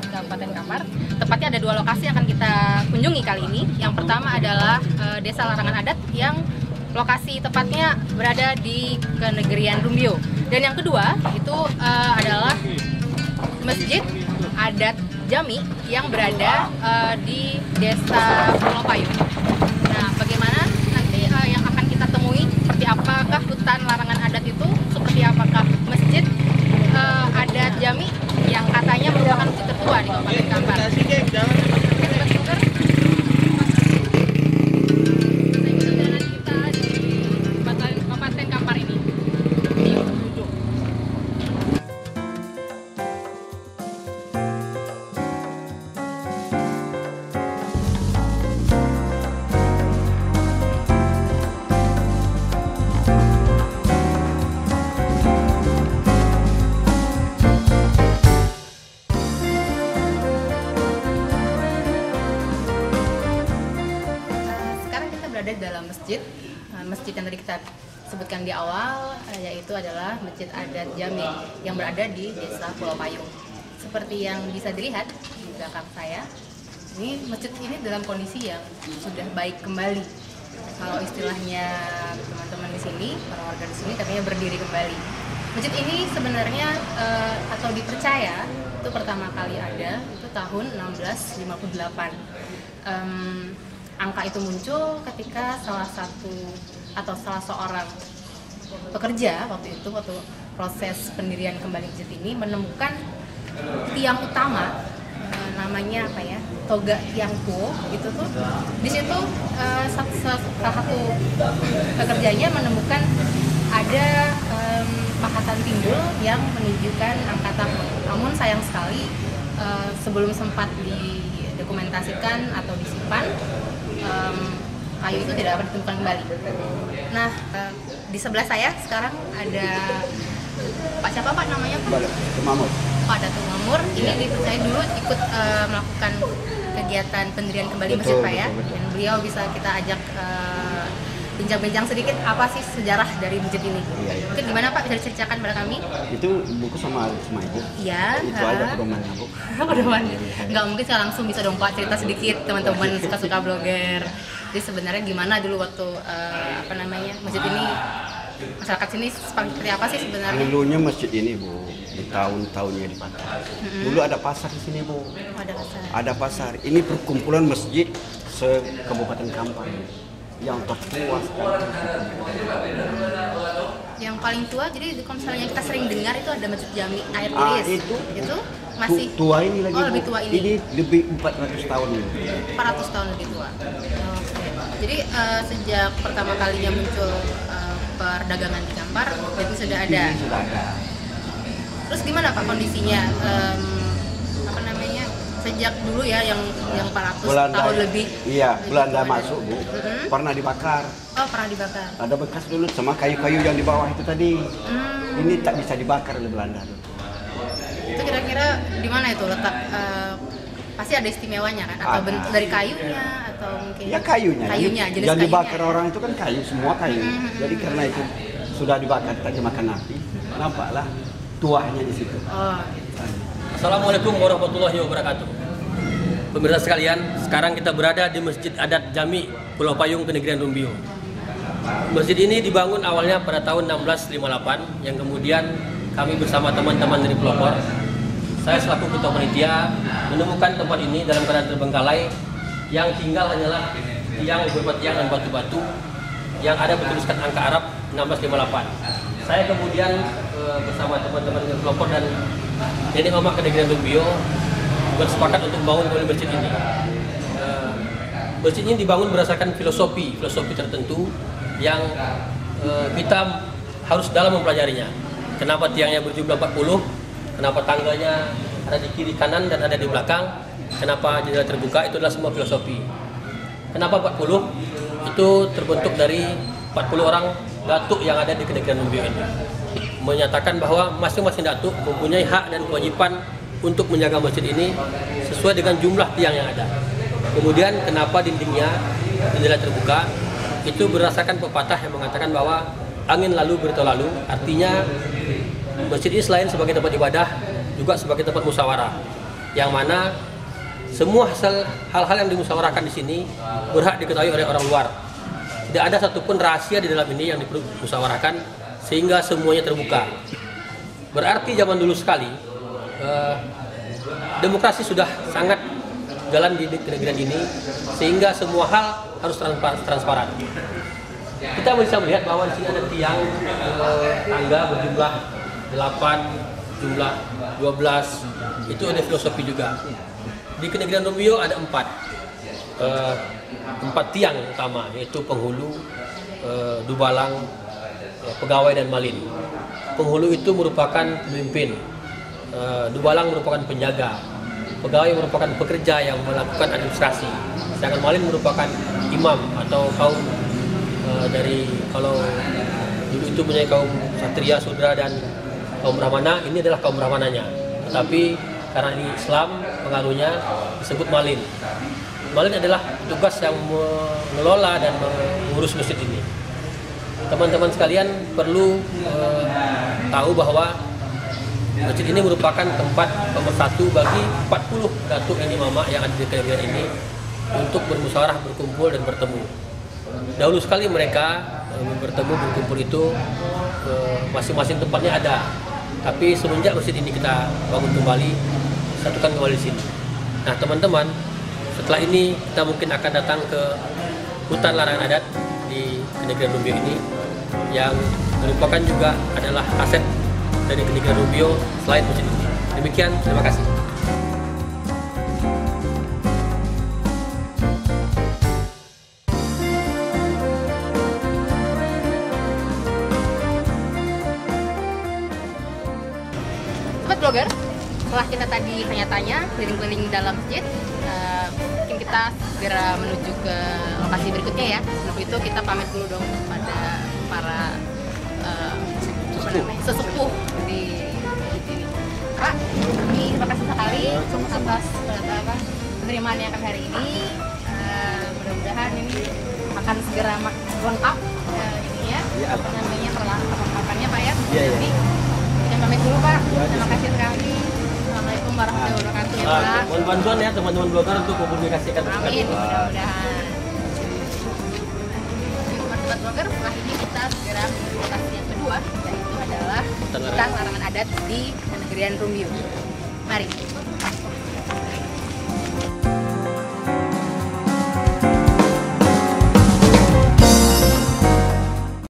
Kabupaten Kampar. Tepatnya ada 2 lokasi yang akan kita kunjungi kali ini. Yang pertama adalah Desa Larangan Adat yang lokasi tepatnya berada di Kenegerian Rumbio. Dan yang kedua itu adalah Masjid Adat Jami yang berada di Desa Pulau Payung. Nah, bagaimana nanti yang akan kita temui, seperti apakah hutan larangan adat itu, seperti apakah Masjid Adat Jami yang katanya merupakan masjid tertua di Kabupaten Kampar. Kabupaten Kampar ini. Berada di dalam masjid yang tadi kita sebutkan di awal, yaitu adalah Masjid Adat Jami yang berada di Desa Pulau Payung. Seperti yang bisa dilihat di belakang saya, ini masjid ini dalam kondisi yang sudah baik kembali. Kalau istilahnya teman-teman di sini, para warga di sini katanya berdiri kembali. Masjid ini sebenarnya atau dipercaya itu pertama kali ada itu tahun 1658. Angka itu muncul ketika salah seorang pekerja waktu proses pendirian kembali masjid ini menemukan tiang utama, namanya apa ya, Toga Tiang Tuo, gitu tuh. Di situ salah satu pekerjanya menemukan ada pahatan timbul yang menunjukkan angka tahun. Namun sayang sekali sebelum sempat didokumentasikan atau disimpan, kayu itu tidak dapat ditemukan kembali. Nah, di sebelah saya sekarang ada Pak siapa Pak namanya? Pak Mamur. Pak Datuk Mamur. Ini dipercaya dulu ikut melakukan kegiatan pendirian kembali masjid Pak ya. Dan beliau bisa kita ajak bincang-bincang sedikit apa sih sejarah dari masjid ini. Mungkin gimana Pak, bisa diceritakan pada kami? Itu buku sama Ibu. Iya. Itu aja pedomannya Bu. Pedomannya. Nggak mungkin saya langsung bisa dong Pak cerita sedikit, teman-teman suka-suka blogger. Jadi sebenarnya gimana dulu waktu masjid ini, masyarakat sini seperti apa sih sebenarnya? Dulunya masjid ini Bu, di tahun-tahunnya dibakar. Dulu ada pasar di sini Bu. Ada pasar. Ada pasar. Ini perkumpulan masjid se-Kabupaten Kampar yang tertua sekali. Yang paling tua, jadi kalau misalnya kita sering dengar itu ada Masjid Jami Air Iris. Itu masih tua ini lagi. lebih tua ini. Ini lebih 400 tahun ini. 400 tahun lebih tua. Jadi sejak pertama kalinya muncul perdagangan di Kampar, itu sudah ada. Ini sudah ada. Terus gimana Pak kondisinya? Sejak dulu ya yang 400 Belanda, tahun lebih. Iya, Belanda tua, masuk Bu. Pernah dibakar. Oh, pernah dibakar. Ada bekas dulu sama kayu-kayu yang di bawah itu tadi. Ini tak bisa dibakar oleh Belanda. Itu kira-kira di mana itu letak? Pasti ada istimewanya kan? Atau bentuk dari kayunya atau mungkin? Ya kayunya. Jenis yang dibakar kayunya. orang itu kan kayu, semua kayu. Jadi karena itu sudah dibakar tak dimakan api, nampaklah tuahnya di situ. Oh. Assalamualaikum warahmatullahi wabarakatuh. Pemirsa sekalian, sekarang kita berada di Masjid Adat Jami Pulau Payung, Kenegerian Rumbio. Masjid ini dibangun awalnya pada tahun 1658, yang kemudian kami bersama teman-teman dari pelopor, saya selaku ketua panitia, menemukan tempat ini dalam keadaan terbengkalai, yang tinggal hanyalah tiang beberapa tiang dan batu-batu yang ada bertuliskan angka Arab 1658. Saya kemudian bersama teman-teman dari pelopor dan Nenek Mama Kenegerian Rumbio bersepakat untuk membangun kembali masjid ini. Masjid ini dibangun berdasarkan filosofi tertentu yang kita harus dalam mempelajarinya. Kenapa tiangnya berjumlah 40? Kenapa tangganya ada di kiri kanan dan ada di belakang? Kenapa jendela terbuka? Itu adalah semua filosofi. Kenapa 40? Itu terbentuk dari 40 orang datuk yang ada di Kenegerian Rumbio ini. Menyatakan bahwa masing-masing datuk mempunyai hak dan kewajiban untuk menjaga masjid ini sesuai dengan jumlah tiang yang ada. Kemudian kenapa dindingnya jendela terbuka? Itu berdasarkan pepatah yang mengatakan bahwa angin lalu berita lalu, artinya masjid ini selain sebagai tempat ibadah juga sebagai tempat musyawarah. yang mana semua hal-hal yang dimusyawarahkan di sini berhak diketahui oleh orang luar. Tidak ada satupun rahasia di dalam ini yang dimusyawarahkan sehingga semuanya terbuka. Berarti zaman dulu sekali demokrasi sudah sangat jalan di negeri ini sehingga semua hal harus transparan. Kita bisa melihat bahwa di sini ada tiang tangga berjumlah 8, jumlah 12. Itu ada filosofi juga. Di Kenegrian Rumbio ada 4 tiang utama, yaitu penghulu, dubalang, pegawai dan malin. Penghulu itu merupakan pemimpin, dubalang merupakan penjaga, pegawai merupakan pekerja yang melakukan administrasi, sedangkan malin merupakan imam atau kaum dari, kalau dulu itu punya kaum Satria, Sudra dan kaum Brahmana, ini adalah kaum Brahmananya. Tetapi karena ini Islam pengaruhnya disebut malin. Malin adalah tugas yang mengelola dan mengurus masjid ini. Teman-teman sekalian perlu tahu bahwa masjid ini merupakan tempat nomor 1 bagi 40 datuk ini mama yang ada di Kenegrian ini untuk bermusyawarah, berkumpul dan bertemu. Dahulu sekali mereka bertemu, berkumpul itu masing-masing tempatnya ada. Tapi semenjak masjid ini kita bangun kembali, satukan kembali di sini. Nah teman-teman, setelah ini kita mungkin akan datang ke hutan larangan adat di Kenegrian Rumbio ini, yang merupakan juga adalah aset dari Kenegrian Rumbio selain masjid ini. Demikian, terima kasih. Sobat Blogger, setelah kita tadi tanya-tanya keliling-keliling dalam masjid, mungkin kita segera menuju ke lokasi berikutnya ya. Untuk itu kita pamit dulu dong pada para sesepuh di sini. Pak, kami terima kasih sekali atas penerimaan yang kami hari ini. Mudah-mudahan ini akan segera lengkap ininya, namanya perlengkapannya Pak ya. Jadi kita pamit dulu Pak. Terima kasih sekali. Assalamualaikum warahmatullahi wabarakatuh ya Pak. Mohon bantuan ya teman-teman blogger untuk mempublikasikan. Amin, mudah-mudahan. Sobat Blogger, setelah ini kita segera menuju lokasi yang kedua, yaitu adalah hutan larangan adat di Kenegrian Rumbio. Mari.